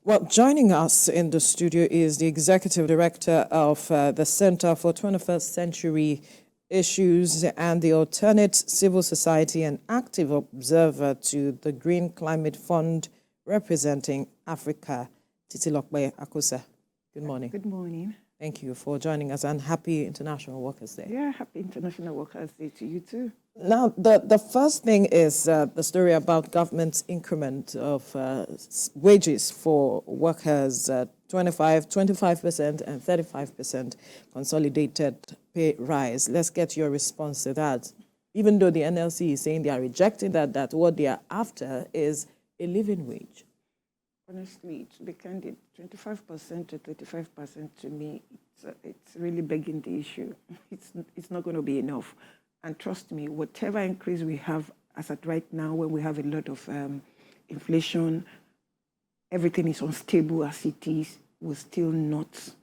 Well, joining us in the studio is the Executive Director of the Center for 21st Century Issues and the Alternate Civil Society and active observer to the Green Climate Fund representing Africa, Titilokbe Akusa. Good morning. Good morning. Thank you for joining us, and happy International Workers' Day. Yeah, happy International Workers' Day to you too. Now, the first thing is the story about government's increment of wages for workers, 25% and 35% consolidated pay rise. Let's get your response to that. Even though the NLC is saying they are rejecting that what they are after is a living wage. Honestly, to be candid, 25% to 35% to me, it's really begging the issue. It's not going to be enough. And trust me, whatever increase we have as at right now, when we have a lot of inflation, everything is unstable as it is, will still not,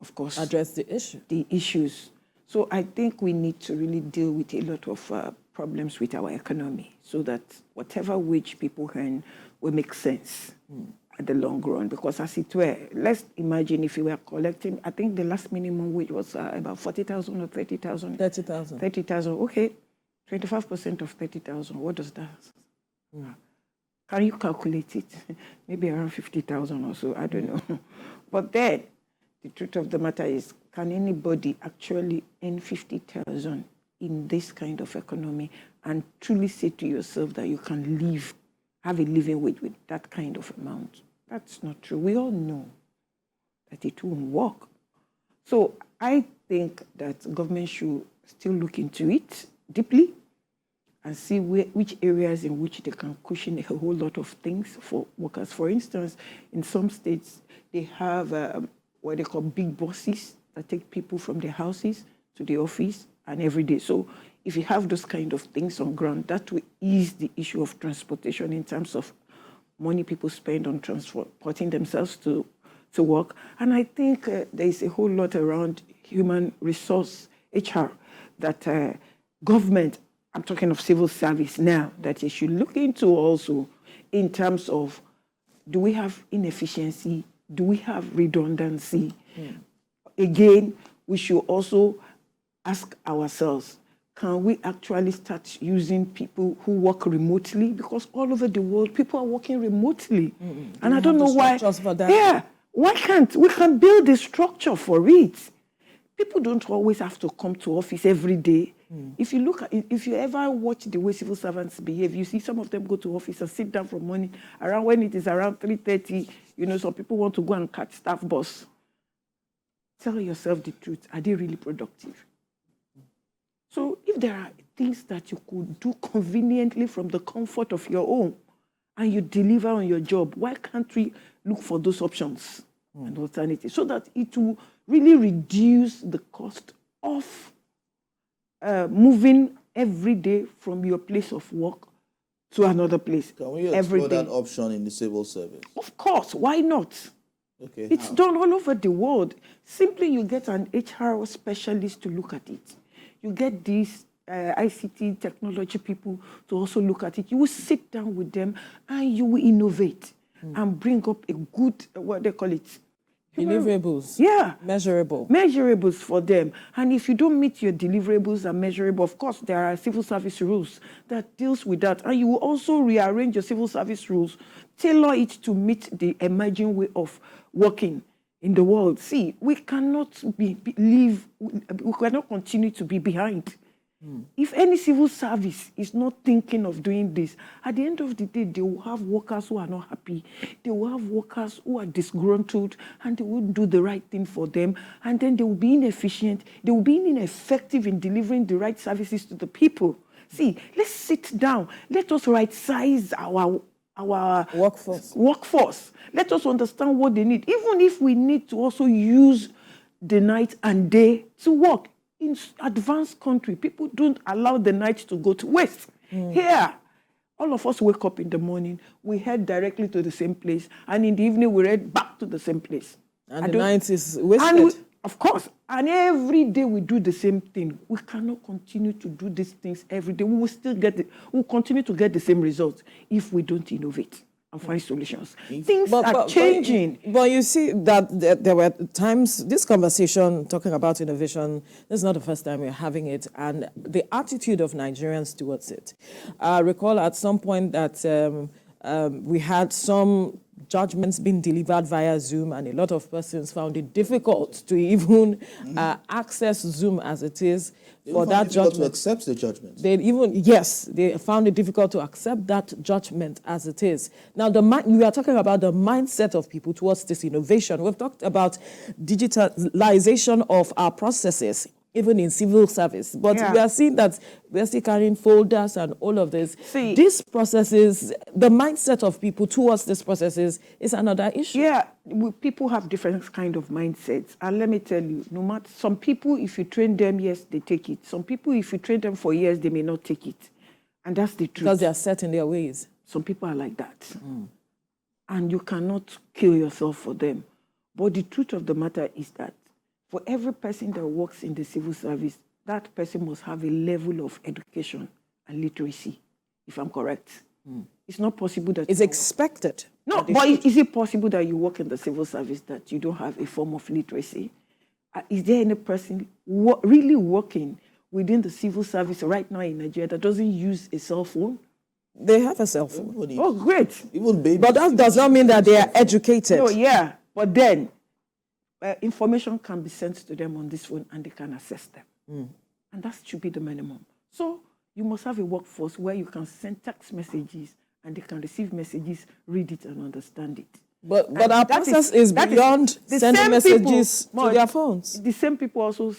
of course, address the issues. So I think we need to really deal with a lot of problems with our economy so that whatever wage people earn will make sense at the long run. Because as it were, let's imagine if you were collecting, I think the last minimum wage was about 40,000 or 30,000. 30,000. 30,000, okay. 25% of 30,000, what does that? Can you calculate it? Maybe around 50,000 or so, I don't know. But then, the truth of the matter is, can anybody actually earn 50,000 in this kind of economy and truly say to yourself that you can live, have a living wage with that kind of amount? That's not true. We all know that it won't work. So I think that government should still look into it deeply and see which areas in which they can cushion a whole lot of things for workers. For instance, in some states, they have what they call big buses that take people from their houses to the office and every day. So if you have those kind of things on ground, that will ease the issue of transportation in terms of money people spend on transporting themselves to work. And I think there is a whole lot around human resource, HR, that government, I'm talking of civil service now, that they should look into also in terms of, do we have inefficiency? Do we have redundancy? Again, we should also ask ourselves, can we actually start using people who work remotely? Because all over the world, people are working remotely. And I don't know why. For that. Yeah, why can't we can build a structure for it? People don't always have to come to office every day. If you ever watch the way civil servants behave, you see some of them go to office and sit down from morning around when it is around 3:30. You know, some people want to go and catch staff bus. Tell yourself the truth. Are they really productive? So if there are things that you could do conveniently from the comfort of your home and you deliver on your job, why can't we look for those options and alternatives so that it will really reduce the cost of moving every day from your place of work to another place? Can we explore that option in the civil service? Of course, why not? Okay, it's done all over the world. Simply you get an HR specialist to look at it. You get these ICT technology people to also look at it. You will sit down with them and you will innovate and bring up a good, what they call it? Deliverables. Yeah. Measurable. Measurables for them. And if you don't meet your deliverables and measurable, of course, there are civil service rules that deals with that. And you will also rearrange your civil service rules, tailor it to meet the emerging way of working in the world. See, we cannot we cannot continue to be behind. If any civil service is not thinking of doing this, at the end of the day, they will have workers who are not happy. They will have workers who are disgruntled, and they won't do the right thing for them. And then they will be inefficient. They will be ineffective in delivering the right services to the people. See, let's sit down. Let us right-size our workforce. Let us understand what they need. Even if we need to also use the night and day to work. In advanced country, people don't allow the night to go to waste. Here, all of us wake up in the morning, we head directly to the same place, and in the evening we head back to the same place. And the night is wasted. Of course, and every day we do the same thing. We cannot continue to do these things every day. We will continue to get the same results if we don't innovate. and find solutions. Things are changing. But you see that there were times, this conversation talking about innovation, this is not the first time we're having it, and the attitude of Nigerians towards it. I recall at some point that we had some judgments being delivered via Zoom, and a lot of persons found it difficult to even access Zoom as it is for that judgment. To accept the judgment. They found it difficult to accept that judgment as it is. Now, we are talking about the mindset of people towards this innovation. We've talked about digitalization of our processes, even in civil service. But we are seeing that we're still carrying folders and all of this. These processes, the mindset of people towards these processes is another issue. Yeah, people have different kind of mindsets. And let me tell you, no matter, some people, if you train them, yes, they take it. Some people, if you train them for years, they may not take it. And that's the truth. Because they are set in their ways. Some people are like that. And you cannot kill yourself for them. But the truth of the matter is that for every person that works in the civil service, that person must have a level of education and literacy, if I'm correct. It's not possible that... It's expected. No, but is it possible that you work in the civil service that you don't have a form of literacy? Is there any person really working within the civil service right now in Nigeria that doesn't use a cell phone? They have a cell phone. Oh, great. Even babies. But that does not mean that they are educated. No, yeah. But then, information can be sent to them on this phone and they can access them. And that should be the minimum. So you must have a workforce where you can send text messages and they can receive messages, read it and understand it. But our process is beyond sending messages to their phones. The same people also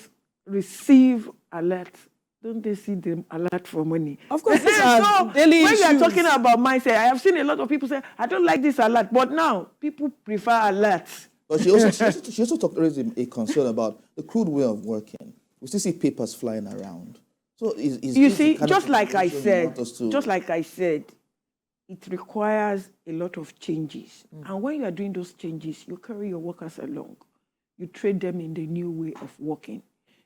receive alerts. Don't they see them alert for money? Of course, these are daily issues. When you are talking about mindset, I have seen a lot of people say, I don't like this alert. But now, people prefer alerts. But she also raised a concern about the crude way of working. We still see papers flying around. So you see, just like I said, it requires a lot of changes. And when you are doing those changes, you carry your workers along. You train them in the new way of working.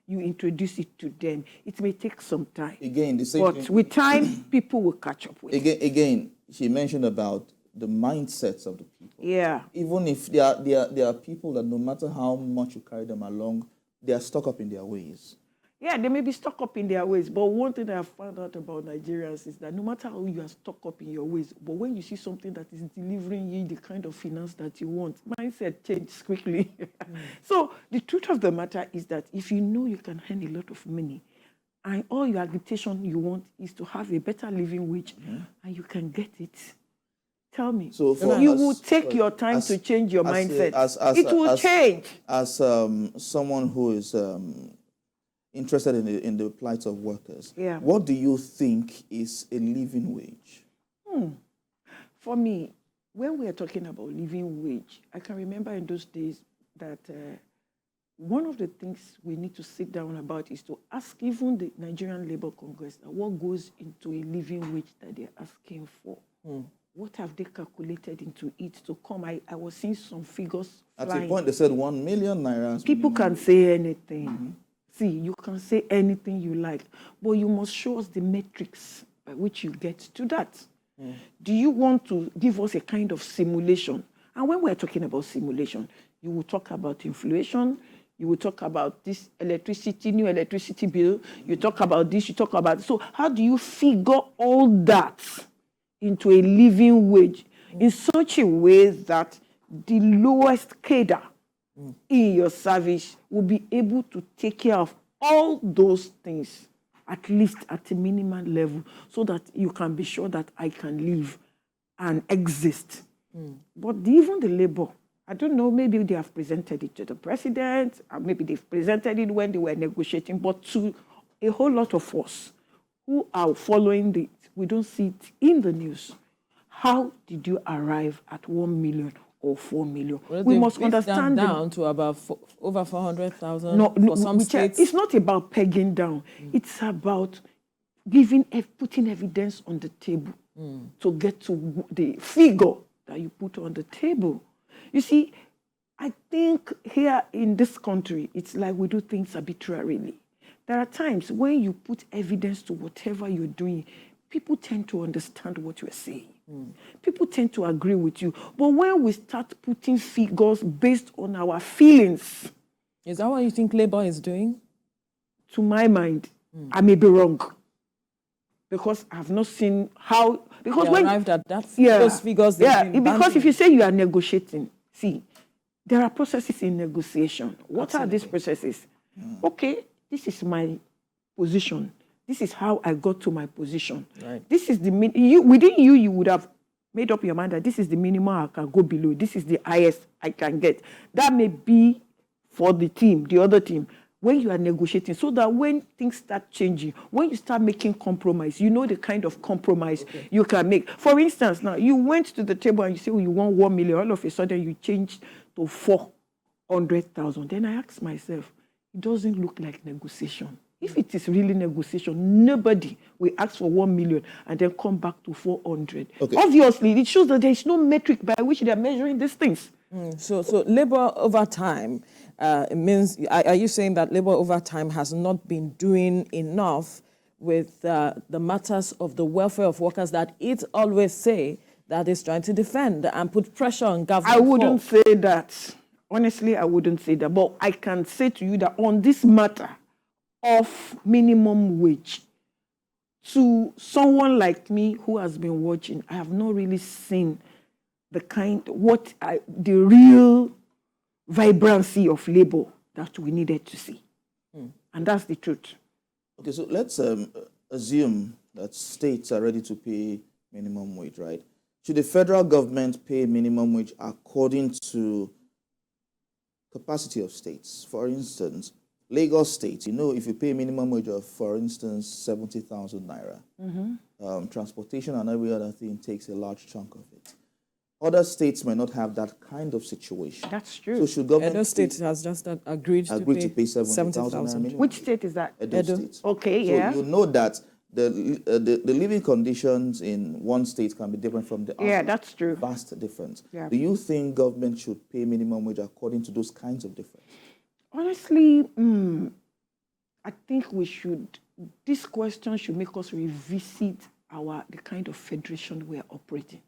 You introduce it to them. It may take some time. Again, the same but thing. With time, people will catch up with it. Again, she mentioned about the mindsets of the people. Yeah. Even if there are people that no matter how much you carry them along, they are stuck up in their ways. Yeah, they may be stuck up in their ways. But one thing I have found out about Nigerians is that no matter how you are stuck up in your ways, but when you see something that is delivering you the kind of finance that you want, mindset changes quickly. So the truth of the matter is that if you know you can earn a lot of money, and all your agitation you want is to have a better living wage, and you can get it, tell me, so you will take your time to change your mindset. It will change. As someone who is interested in the plight of workers, what do you think is a living wage? For me, when we are talking about living wage, I can remember in those days that one of the things we need to sit down about is to ask even the Nigerian Labour Congress what goes into a living wage that they're asking for. What have they calculated into it to come? I was seeing some figures At flying. a point, they said 1 million naira. People can say anything. See, you can say anything you like, but you must show us the metrics by which you get to that. Do you want to give us a kind of simulation? And when we're talking about simulation, you will talk about inflation, you will talk about this new electricity bill, you talk about this, you talk about... So how do you figure all that into a living wage in such a way that the lowest cadre in your service will be able to take care of all those things, at least at a minimum level, so that you can be sure that I can live and exist. But even the labor, I don't know, maybe they have presented it to the president, or maybe they've presented it when they were negotiating, but to a whole lot of us who are following it, we don't see it in the news. How did you arrive at 1 million or 4 million? Well, we must understand down to about over 400,000 for some states. It's not about pegging down. It's about putting evidence on the table to get to the figure that you put on the table. You see, I think here in this country, it's like we do things arbitrarily. There are times when you put evidence to whatever you're doing, people tend to understand what you're saying. People tend to agree with you. But when we start putting figures based on our feelings... Is that what you think Labour is doing? To my mind, I may be wrong. Because I've not seen how... Because they when arrived at that, those figures... because if you say you are negotiating, see, there are processes in negotiation. What are these processes? Okay, this is my position. This is how I got to my position. Right. This is the... within you would have made up your mind that this is the minimum I can go below. This is the highest I can get. That may be for the team, the other team, when you are negotiating, so that when things start changing, when you start making compromise, you know the kind of compromise you can make. For instance, now, you went to the table and you say, you want 1 million. All of a sudden, you changed to 400,000. Then I ask myself, it doesn't look like negotiation. If it is really negotiation, nobody will ask for 1 million and then come back to 400. Okay. Obviously, it shows that there is no metric by which they are measuring these things. So Labour over time, it means, are you saying that Labour over time has not been doing enough with the matters of the welfare of workers that it always say that it's trying to defend and put pressure on government? I wouldn't say that. Honestly, I wouldn't say that. But I can say to you that on this matter of minimum wage, to someone like me who has been watching, I have not really seen the real vibrancy of labor that we needed to see. And that's the truth. Okay, so let's assume that states are ready to pay minimum wage, right? Should the federal government pay minimum wage according to capacity of states? For instance, Lagos State, if you pay minimum wage of, for instance, 70,000 naira, transportation and every other thing takes a large chunk of it. Other states may not have that kind of situation. That's true. So should government... Edo State has just agreed to pay 70,000. Which state is that? Edo State. Okay, so yeah. you know that the living conditions in one state can be different from the other. Yeah, that's true. Vast difference. Yeah. Do you think government should pay minimum wage according to those kinds of difference? Honestly, I think we should... This question should make us revisit the kind of federation we are operating.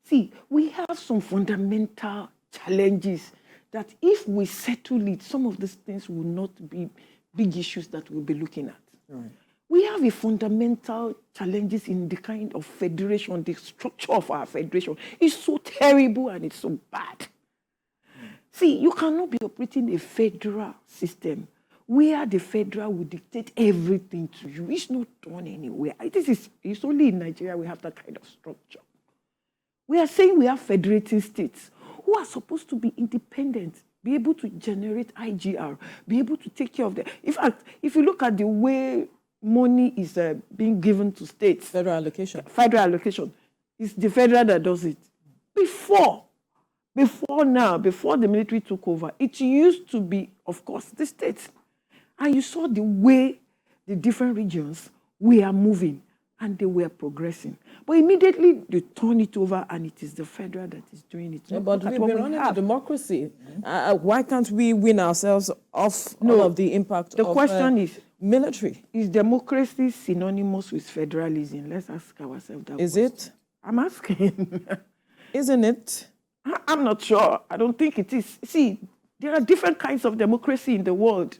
See, we have some fundamental challenges that if we settle it, some of these things will not be big issues that we'll be looking at. Right. We have a fundamental challenges in the kind of federation, the structure of our federation. It's so terrible and it's so bad. See, you cannot be operating a federal system where the federal will dictate everything to you. It's not done anywhere. It's only in Nigeria we have that kind of structure. We are saying we have federating states who are supposed to be independent, be able to generate IGR, be able to take care of them. In fact, if you look at the way money is being given to states, federal allocation, it's the federal that does it. Before the military took over, it used to be, of course, the states. And you saw the way the different regions were moving and they were progressing. But immediately they turn it over and it is the federal that is doing it. Yeah, but we've been running a democracy. Why can't we win ourselves off all of the impact of question is, military? Is democracy synonymous with federalism? Let's ask ourselves that Is question. It? I'm asking. Isn't it? I'm not sure. I don't think it is. See, there are different kinds of democracy in the world.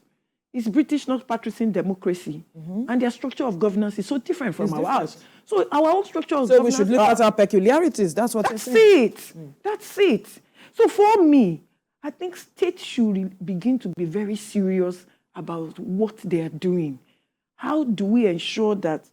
Is British not practicing democracy? And their structure of governance is so different from ours. So our own structure of governance... So we should look at our peculiarities. That's what you're saying. That's it. So for me, I think states should begin to be very serious about what they are doing. How do we ensure that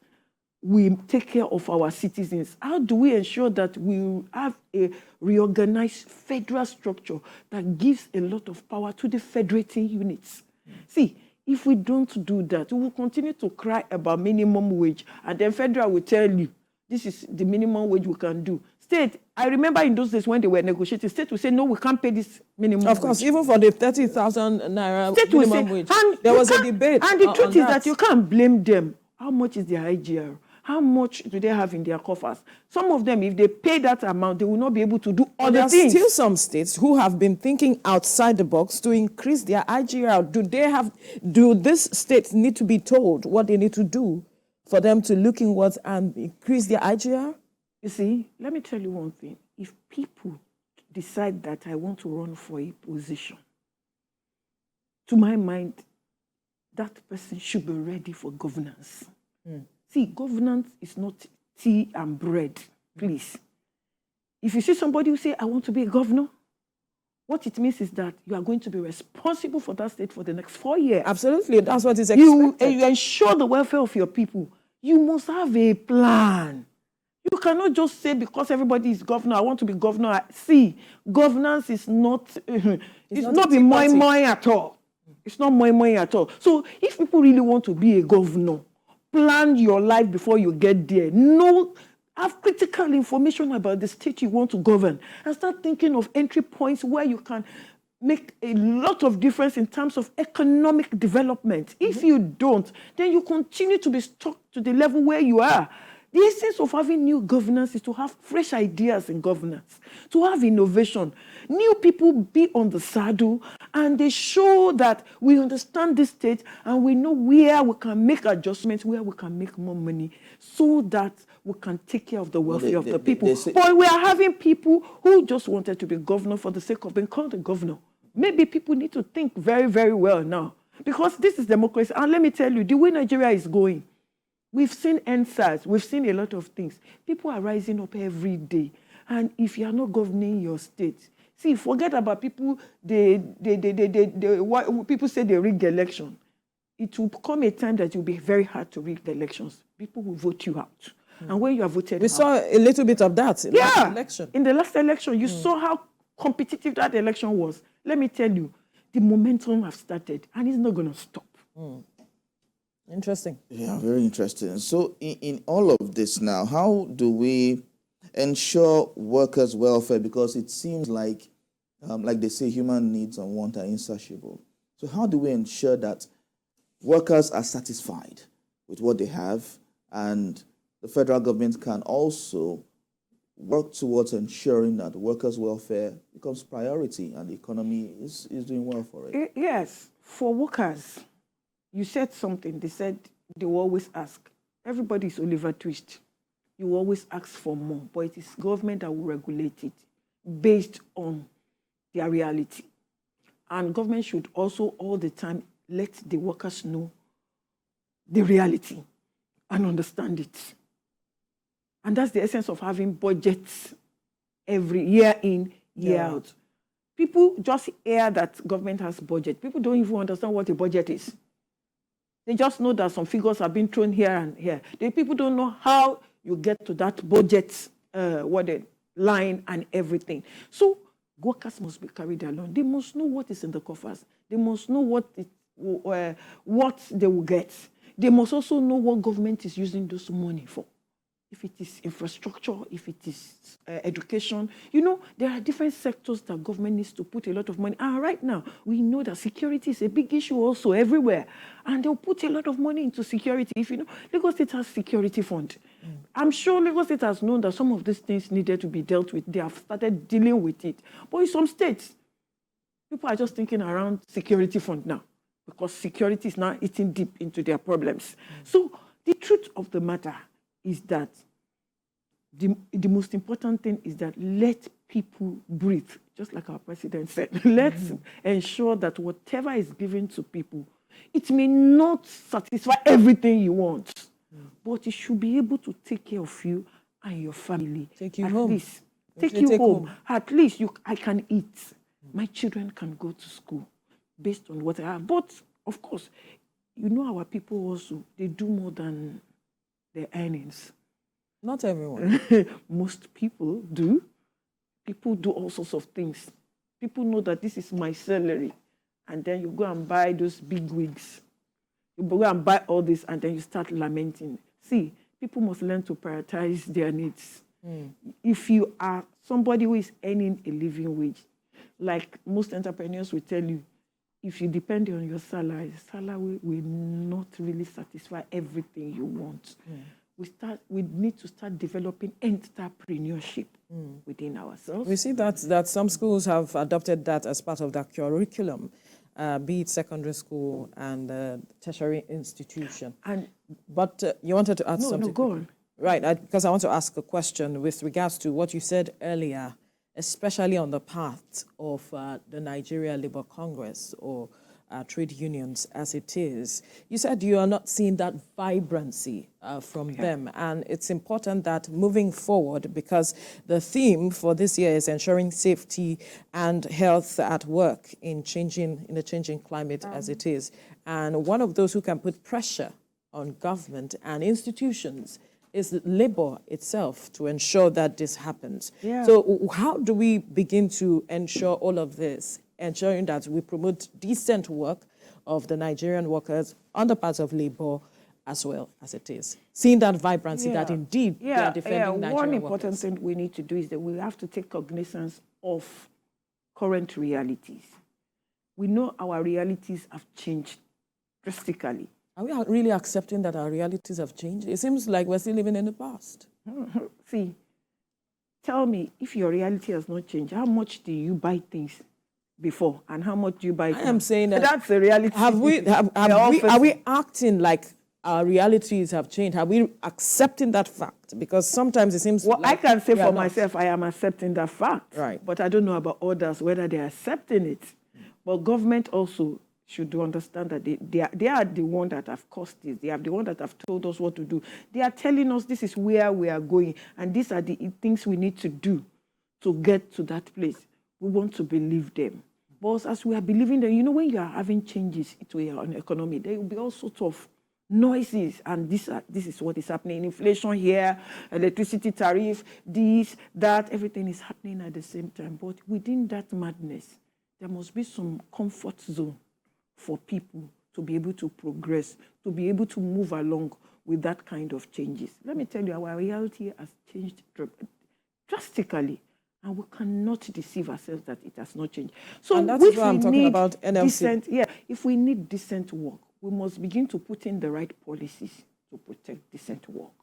we take care of our citizens? How do we ensure that we have a reorganized federal structure that gives a lot of power to the federating units? See, if we don't do that, we will continue to cry about minimum wage, and then federal will tell you, this is the minimum wage we can do. State, I remember in those days when they were negotiating, state will say, no, we can't pay this minimum wage. Of course, even for the 30,000 naira minimum wage, there was a debate. And the truth is that you can't blame them. How much is their IGR? How much do they have in their coffers? Some of them, if they pay that amount, they will not be able to do other things. There are still some states who have been thinking outside the box to increase their IGR. Do these states need to be told what they need to do for them to look inwards and increase their IGR? You see, let me tell you one thing. If people decide that I want to run for a position, to my mind, that person should be ready for governance. See, governance is not tea and bread, please. If you see somebody who say, I want to be a governor, what it means is that you are going to be responsible for that state for the next 4 years. Absolutely, that's what is expected. You ensure the welfare of your people. You must have a plan. You cannot just say because everybody is governor, I want to be governor. See, governance is not, it's not be moi at all. It's not moi at all. So if people really want to be a governor, plan your life before you get there. Have critical information about the state you want to govern and start thinking of entry points where you can make a lot of difference in terms of economic development. If you don't, then you continue to be stuck to the level where you are. The essence of having new governance is to have fresh ideas in governance, to have innovation. New people be on the saddle and they show that we understand this state and we know where we can make adjustments, where we can make more money so that we can take care of the welfare of the people. But we are having people who just wanted to be governor for the sake of being called a governor. Maybe people need to think very, very well now because this is democracy. And let me tell you, the way Nigeria is going, we've seen NSAS, we've seen a lot of things. People are rising up every day. And if you are not governing your state, see, forget about people, people say they rig the election. It will come a time that it will be very hard to rig the elections. People will vote you out. And when you are voted we saw a little bit of that in the last election. In the last election, you saw how competitive that election was. Let me tell you, the momentum has started and it's not going to stop. Interesting. Yeah, very interesting. So in all of this now, how do we ensure workers' welfare? Because it seems like they say, human needs and want are insatiable. So how do we ensure that workers are satisfied with what they have and the federal government can also work towards ensuring that workers' welfare becomes priority and the economy is doing well for it? Yes, for workers, you said something. They said they will always ask. Everybody is Oliver Twist. You will always ask for more, but it is government that will regulate it based on their reality. And government should also all the time let the workers know the reality and understand it. And that's the essence of having budgets every year in, year out. People just hear that government has budget. People don't even understand what a budget is. They just know that some figures are being thrown here and here. People don't know how you get to that budget, line and everything. So workers must be carried along. They must know what is in the coffers. They must know what they will get. They must also know what government is using this money for. If it is infrastructure, if it is education, there are different sectors that government needs to put a lot of money. And right now, we know that security is a big issue also everywhere. And they'll put a lot of money into security. If Lagos State has security fund. I'm sure Lagos State has known that some of these things needed to be dealt with. They have started dealing with it. But in some states, people are just thinking around security fund now because security is now eating deep into their problems. So the truth of the matter is that the most important thing is that let people breathe, just like our president said. Let's ensure that whatever is given to people, it may not satisfy everything you want, but it should be able to take care of you and your family. Take you home. Take you home. At least I can eat. My children can go to school based on what I have. But, of course, our people also, they do more than their earnings. Not everyone. Most people do. People do all sorts of things. People know that this is my salary. And then you go and buy those big wigs. You go and buy all this and then you start lamenting. See, people must learn to prioritize their needs. If you are somebody who is earning a living wage, like most entrepreneurs will tell you, if you depend on your salary will not really satisfy everything you want. We need to start developing entrepreneurship within ourselves. We see that some schools have adopted that as part of their curriculum, be it secondary school and tertiary institution. But you wanted to add something? No, go on. Right, because I want to ask a question with regards to what you said earlier, especially on the part of the Nigeria Labour Congress or trade unions as it is. You said you are not seeing that vibrancy from them, and it's important that moving forward, because the theme for this year is ensuring safety and health at work in a changing climate as it is. And one of those who can put pressure on government and institutions is labor itself to ensure that this happens. Yeah. So how do we begin to ensure all of this, ensuring that we promote decent work of the Nigerian workers on the part of labor as well as it is? Seeing that vibrancy that indeed they are defending Nigerian One workers. important thing we need to do is that we have to take cognizance of current realities. We know our realities have changed drastically. Are we really accepting that our realities have changed? It seems like we're still living in the past. See, tell me, if your reality has not changed, how much do you buy things before and how much do you buy? I am saying that that's the reality. Are we acting like our realities have changed? Are we accepting that fact? Because sometimes it seems well, like I can say for not. myself, I am accepting that fact. Right. But I don't know about others, whether they're accepting it. But government also should understand that they are the one that have caused this. They are the one that have told us what to do. They are telling us this is where we are going, and these are the things we need to do to get to that place. We want to believe them. But as we are believing them, you know, when you are having changes to your economy, there will be all sorts of noises, and this is what is happening. Inflation here, electricity tariff, this, that, everything is happening at the same time. But within that madness, there must be some comfort zone for people to be able to progress, to be able to move along with that kind of changes. Let me tell you, our reality has changed drastically, and we cannot deceive ourselves that it has not changed. So and that's why I'm talking about NLC. If we need decent work, we must begin to put in the right policies to protect decent work.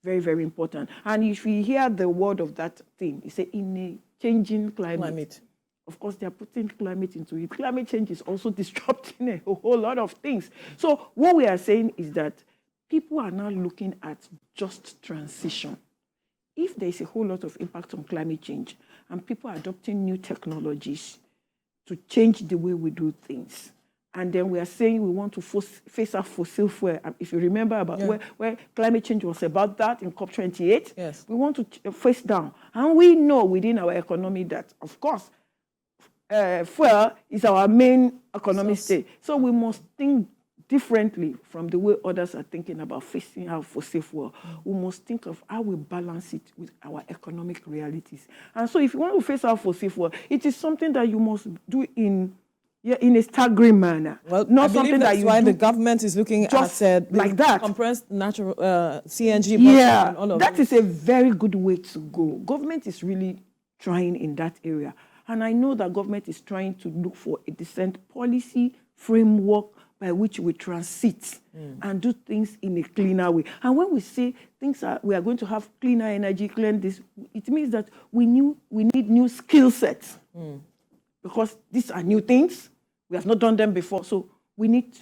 Very, very important. And if we hear the word of that thing, it's in a changing climate. Of course, they are putting climate into it. Climate change is also disrupting a whole lot of things. So what we are saying is that people are now looking at just transition. If there is a whole lot of impact on climate change and people are adopting new technologies to change the way we do things, and then we are saying we want to face out fossil fuel. If you remember about where climate change was about that in COP28, yes, we want to face down. And we know within our economy that, of course, fuel is our main economic state. So we must think differently from the way others are thinking about facing out fossil fuel. We must think of how we balance it with our economic realities. And so if you want to face out fossil fuel, it is something that you must do in a staggering manner. Well, not I something that's that you why do the government is looking just at like that. Compressed natural CNG. Yeah, and all of that those. is a very good way to go. Government is really trying in that area. And I know that government is trying to look for a decent policy framework by which we transit and do things in a cleaner way. And when we say we are going to have cleaner energy, clean this, it means that we need new skill sets. Because these are new things. We have not done them before. So we need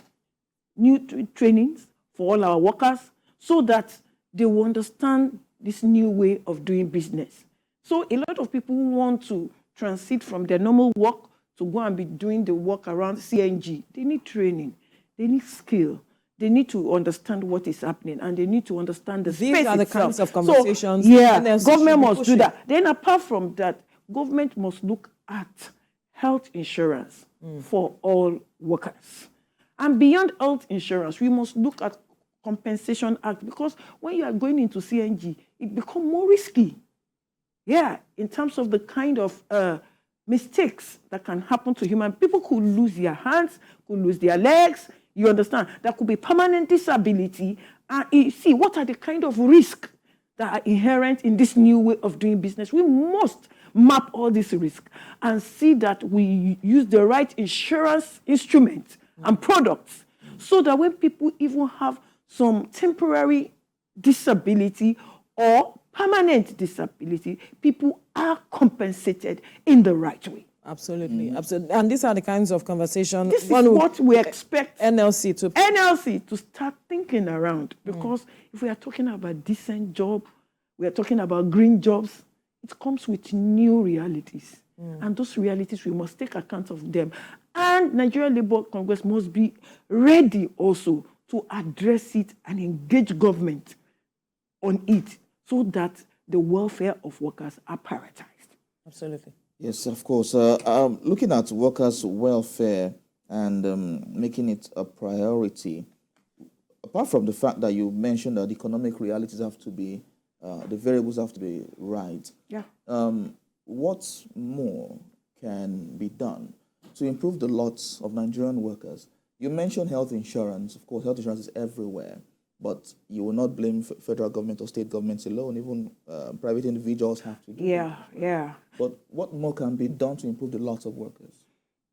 new trainings for all our workers so that they will understand this new way of doing business. So a lot of people who want to transit from their normal work to go and be doing the work around CNG, they need training, they need skill, they need to understand what is happening, and they need to understand the space These are the itself. kinds of conversations. So, government must do that. Then apart from that, government must look at health insurance for all workers. And beyond health insurance, we must look at compensation act, because when you are going into CNG, it becomes more risky. Yeah, in terms of the kind of mistakes that can happen to human. People could lose their hands, could lose their legs. You understand? There could be permanent disability. And see, what are the kind of risks that are inherent in this new way of doing business? We must map all these risks and see that we use the right insurance instruments and products so that when people even have some temporary disability or permanent disability, people are compensated in the right way. Absolutely, absolutely. And these are the kinds of conversation This is what we expect NLC to start thinking around. Because if we are talking about decent job, we are talking about green jobs, it comes with new realities. And those realities, we must take account of them. And Nigeria Labour Congress must be ready also to address it and engage government on it so that the welfare of workers are prioritized. Absolutely. Yes, of course. Looking at workers' welfare and making it a priority, apart from the fact that you mentioned that economic realities have to be, the variables have to be right. Yeah. What more can be done to improve the lots of Nigerian workers? You mentioned health insurance. Of course, health insurance is everywhere, but you will not blame federal government or state governments alone. Even private individuals have to do it. Yeah. But what more can be done to improve the lots of workers?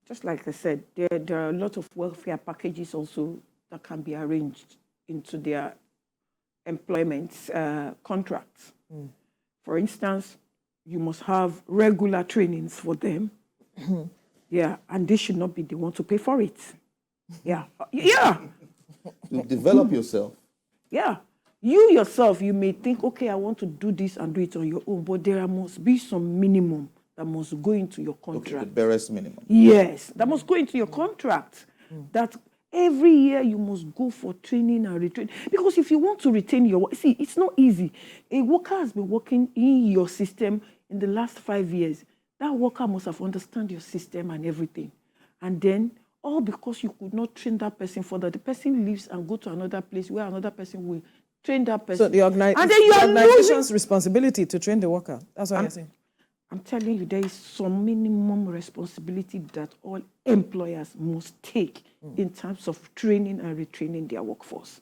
Just like I said, there are a lot of welfare packages also that can be arranged into their employment contracts. For instance, you must have regular trainings for them. Yeah, and they should not be the one to pay for it. Yeah. To develop yourself. Yeah. You yourself, you may think, okay, I want to do this and do it on your own, but there must be some minimum that must go into your contract. Okay, the barest minimum. Yes, that must go into your contract. That every year you must go for training and retraining. Because if you want to retain your work, see, it's not easy. A worker has been working in your system in the last 5 years. That worker must have understood your system and everything. And then, all because you could not train that person further, the person leaves and go to another place where another person will train that person. So the organization's responsibility to train the worker. That's what I'm saying. I'm telling you, there is some minimum responsibility that all employers must take in terms of training and retraining their workforce.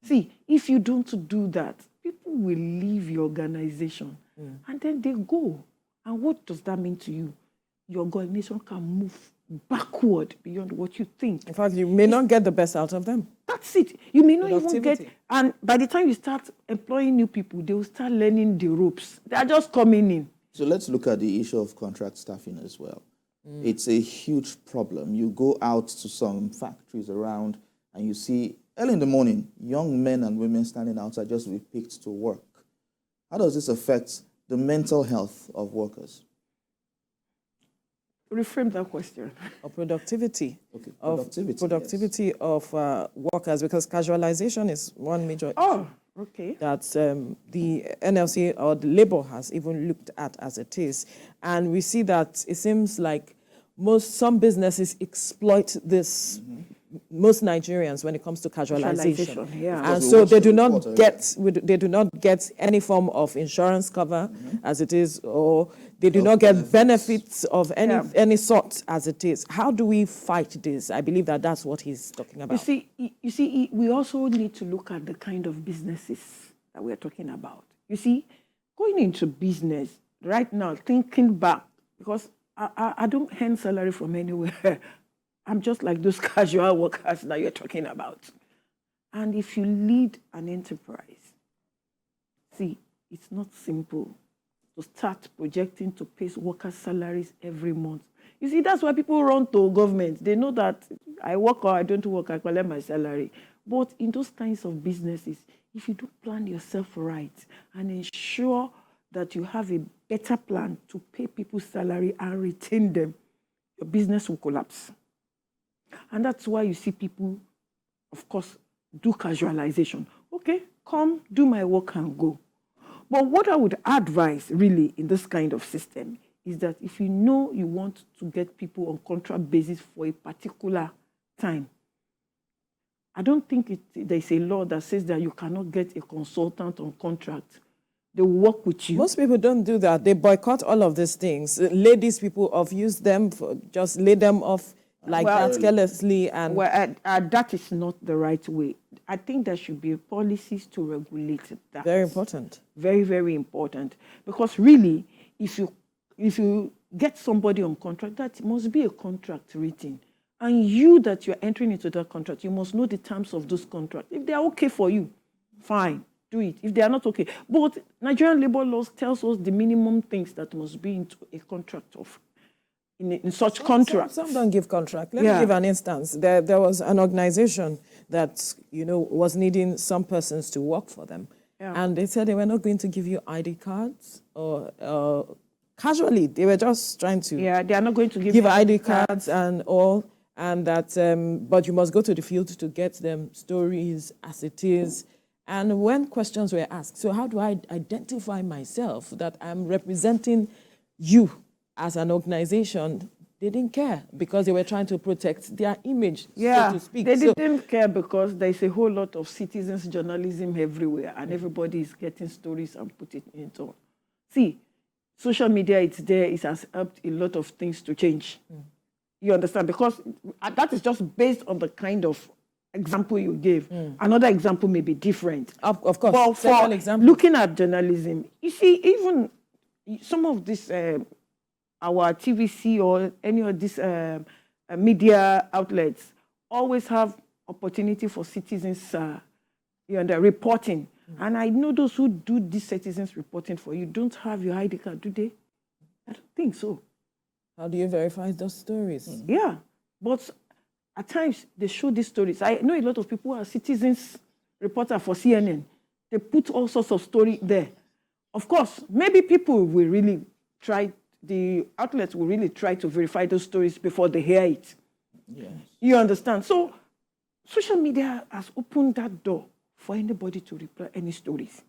See, if you don't do that, people will leave your organization and then they go. And what does that mean to you? Your organization can move backward beyond what you think. In fact, you may not get the best out of them. That's it. You may not even get, and by the time you start employing new people, they will start learning the ropes. They are just coming in. So let's look at the issue of contract staffing as well. It's a huge problem. You go out to some factories around and you see early in the morning, young men and women standing outside just to be picked to work. How does this affect the mental health of workers? Reframe that question. Of productivity. Okay, productivity yes. of workers, because casualization is one major issue that the NLC or the Labour has even looked at as it is. And we see that it seems like some businesses exploit this, most Nigerians, when it comes to casualization. Yeah. And so they do not get any form of insurance cover as it is, or they do not get benefits of any sort as it is. How do we fight this? I believe that that's what he's talking about. You see, we also need to look at the kind of businesses that we're talking about. You see, going into business right now, thinking back, because I don't earn salary from anywhere. I'm just like those casual workers that you're talking about. And if you lead an enterprise, see, it's not simple to start projecting to pay workers' salaries every month. You see, that's why people run to government. They know that I work or I don't work, I collect my salary. But in those kinds of businesses, if you don't plan yourself right and ensure that you have a better plan to pay people's salary and retain them, your business will collapse. And that's why you see people, of course, do casualization. Okay, come, do my work and go. But what I would advise really in this kind of system is that if you know you want to get people on contract basis for a particular time, I don't think there's a law that says that you cannot get a consultant on contract. They work with you. Most people don't do that. They boycott all of these things. Lay these people off, use them, just lay them off like that carelessly. And that is not the right way. I think there should be policies to regulate that. Very important. Very, very important. Because really, if you get somebody on contract, that must be a contract written. And you that you're entering into that contract, you must know the terms of those contracts. If they are okay for you, fine, do it. If they are not okay. But Nigerian labor laws tells us the minimum things that must be into a contract of. in such contracts. Some don't give contract. Let me give an instance. There was an organization that, was needing some persons to work for them. Yeah. And they said they were not going to give you ID cards or casually. They were just trying to... Yeah, they are not going to give ID cards and all. And that, but you must go to the field to get them stories as it is. And when questions were asked, so how do I identify myself that I'm representing you as an organization? They didn't care because they were trying to protect their image, so to speak. They didn't care because there's a whole lot of citizens journalism everywhere and everybody is getting stories and put it into. See, social media, it's there, it has helped a lot of things to change. You understand? Because that is just based on the kind of example you gave. Another example may be different. Of course. But for looking at journalism, you see, even some of this, our TVC or any of these media outlets always have opportunity for citizens reporting. And I know those who do this citizens reporting for you don't have your ID card, do they? I don't think so. How do you verify those stories? Yeah, but at times they show these stories. I know a lot of people who are citizens reporter for CNN. They put all sorts of story there. Of course, maybe people will really try, the outlets will really try to verify those stories before they hear it. Yes. You understand? So social media has opened that door for anybody to reply any stories.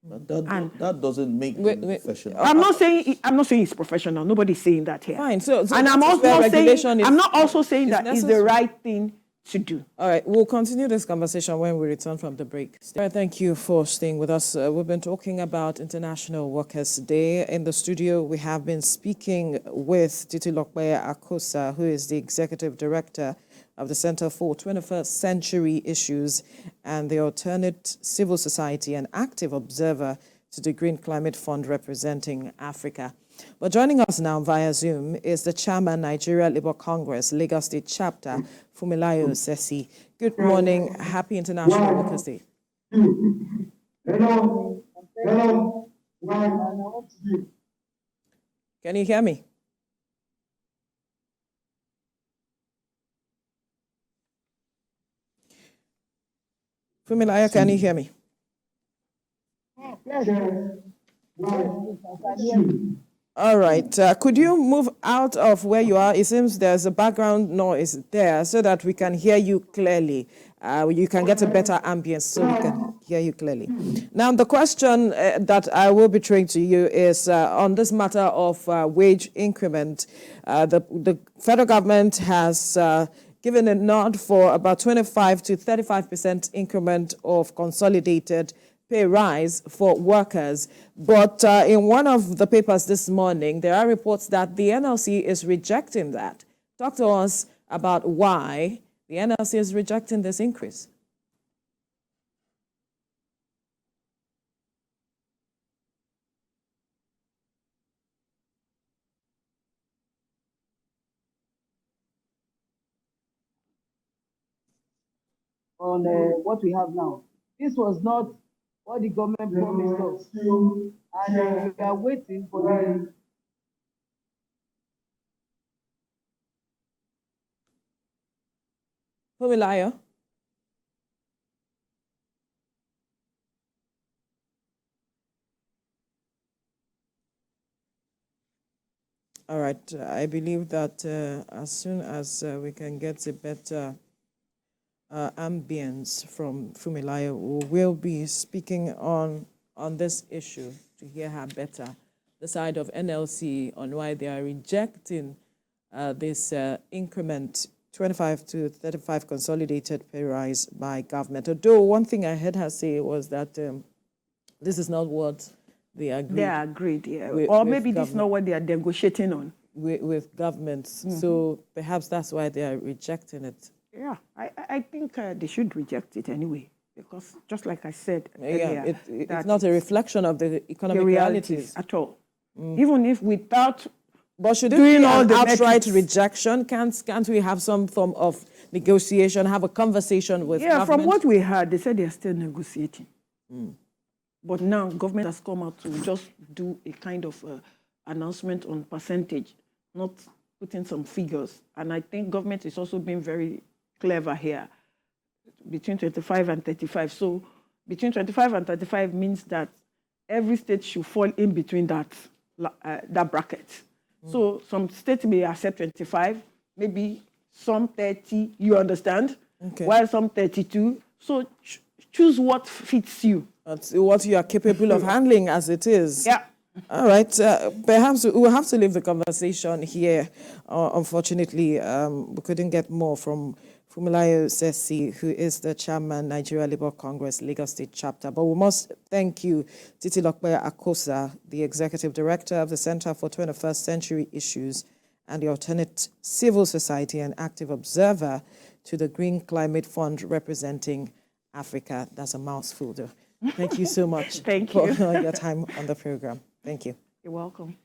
But that doesn't make them professional. I'm not saying it's professional. Nobody's saying that here. Fine. So and I'm also not saying I'm not also saying that it's the right thing to do. All right, we'll continue this conversation when we return from the break. Thank you for staying with us. We've been talking about International Workers' Day. In the studio, we have been speaking with Titilope Akosa, who is the Executive Director of the Center for 21st Century Issues and the Alternate Civil Society, an active observer to the Green Climate Fund representing Africa. But joining us now via Zoom is the Chairman, Nigeria Labour Congress, Lagos State Chapter, Fumilayo Sesi. Good morning. Happy International Workers' Day. Hello. Can you hear me? Fumilayo, can you hear me? All right. Could you move out of where you are? It seems there's a background noise there so that we can hear you clearly. You can get a better ambience so we can hear you clearly. Now, the question that I will be throwing to you is on this matter of wage increment. The federal government has given a nod for about 25 to 35% increment of consolidated pay rise for workers. But in one of the papers this morning, there are reports that the NLC is rejecting that. Talk to us about why the NLC is rejecting this increase. On what we have now. This was not what the government promised us. And we are waiting for the... Fumilayo. All right. I believe that as soon as we can get a better ambience from Fumilayo, we will be speaking on this issue to hear her better, the side of NLC on why they are rejecting this increment, 25 to 35 consolidated pay rise by government. Although one thing I heard her say was that this is not what they agreed. They agreed, yeah. Or maybe this is not what they are negotiating on. With governments. So perhaps that's why they are rejecting it. Yeah, I think they should reject it anyway, because just like I said earlier, it's not a reflection of the economic realities at all. Even if without but should it be an outright rejection? Can't we have some form of negotiation, have a conversation with government? From what we heard, they said they are still negotiating. But now government has come out to just do a kind of announcement on percentage, not put in some figures. And I think government is also being very clever here, between 25 and 35. So between 25 and 35 means that every state should fall in between that bracket. So some states may accept 25, maybe some 30, you understand? Okay. While some 32. So choose what fits you. That's what you are capable of handling as it is. Yeah. All right. Perhaps we'll have to leave the conversation here. Unfortunately, we couldn't get more from Funmilayo Sesi, who is the chairman, Nigeria Labour Congress, Lagos State Chapter. But we must thank you, Titilope Akosa, the Executive Director of the Center for 21st Century Issues and the Alternate Civil Society and active observer to the Green Climate Fund representing Africa. That's a mouthful, though. Thank you so much Thank for you. your time on the program. Thank you. You're welcome.